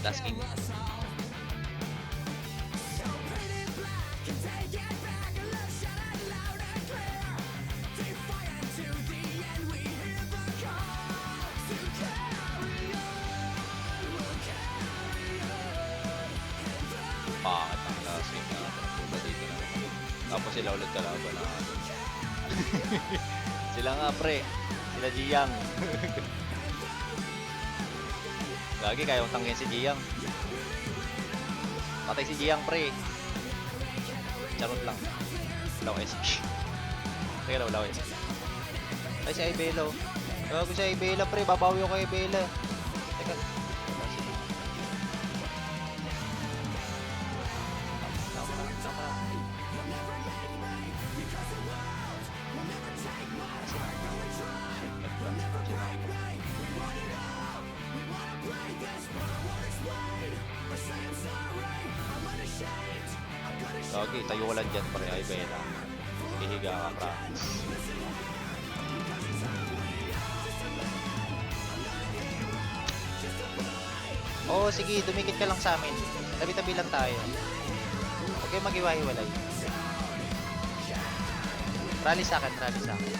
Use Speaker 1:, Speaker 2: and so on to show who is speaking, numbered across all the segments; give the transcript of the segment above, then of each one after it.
Speaker 1: Last king. Pangit ang last king na punta dito na. Tapos sila ulit kalaban na. Sila nga pre. Sila Jiang. Lagi kayong tanggen si Jiang. Patay si Jiang pre. Charot lang. Wala ko SP. Teka lang, wala ko SP. Ay si Ibela. Gago si Ibela pre. Babawi ako kay Ibela. Teka. Lagi, tayo ko lang dyan pare, ay Bella. Hihiga ka, practice. Oo, sige, dumikit ka lang sa amin. Tabi-tabi lang tayo. Huwag kayo mag-iwahiwalay. Rally sa akin, rally sa akin.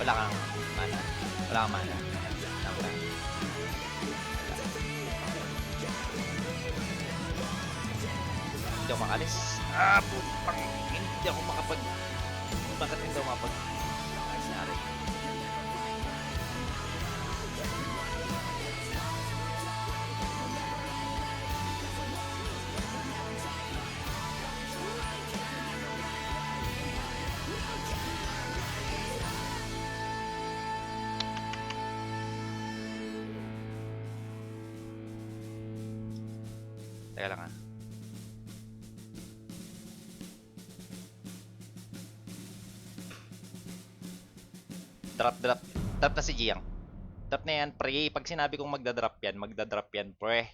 Speaker 1: Wala kang mana. Wala kang mana. Wala. Hindi ako makalis. Putang. Hindi ako makapag... Bakit hindi ako makapag... Ay, sinari. Teka lang ah. Drop na si Jiang. Drop na yan, pre. Pag sinabi kong magdadrop yan, pre.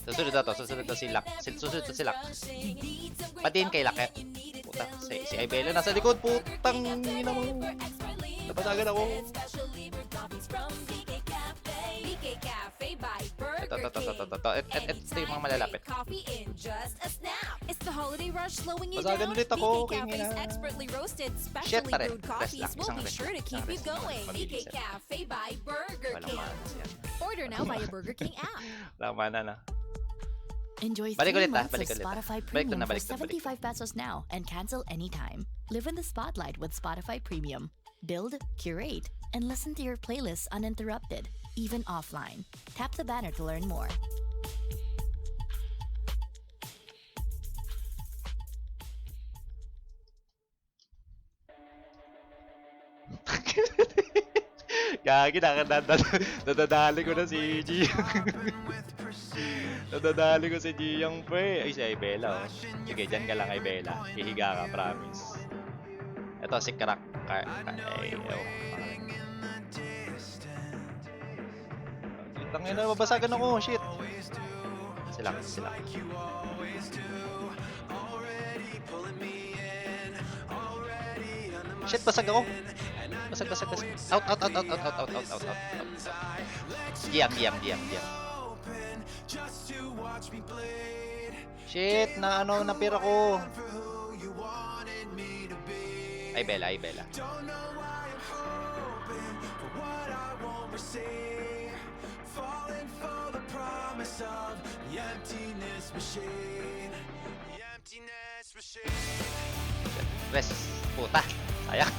Speaker 1: Susunod na to, susunod na si Lak. Susunod na si Lak. Patiin kay Lak. Puta, si Ibela nasa likod, putang ina mo. Napasagan ako. Ito yung mga malalapit. Masagan ulit ako. Okay nga na. Shit pare. Rest lang. Isang rest. Mabilis yan. Walang manas yan.
Speaker 2: Order now via Burger King app.
Speaker 1: Walang mana na.
Speaker 2: Enjoy
Speaker 1: Balik
Speaker 2: 3
Speaker 1: ulit
Speaker 2: months of
Speaker 1: balik ulit
Speaker 2: Spotify
Speaker 1: Balik
Speaker 2: Premium
Speaker 1: na,
Speaker 2: for
Speaker 1: balik na, balik
Speaker 2: 75 pesos now and cancel anytime. Live in the spotlight with Spotify Premium. Build, curate, and listen to your playlists uninterrupted, even offline. Tap the banner to learn more.
Speaker 1: Gagi, nadadali ko na si Jiang. Nadadali ko si Jiang, pre. Ay, si Ibela, oh. Sige, dyan ka lang, Ibela. Hihiga ka, promise. Ito, si Crack. Ay, ewan. Tangin na, mabasagan ako, shit. Sila. Shit, basag ako. Basag. Out. Jiang. Shit, napira ko. Ay, Bella. Rest. Puta. Sayang.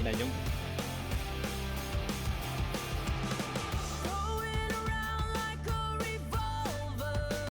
Speaker 1: Ina yung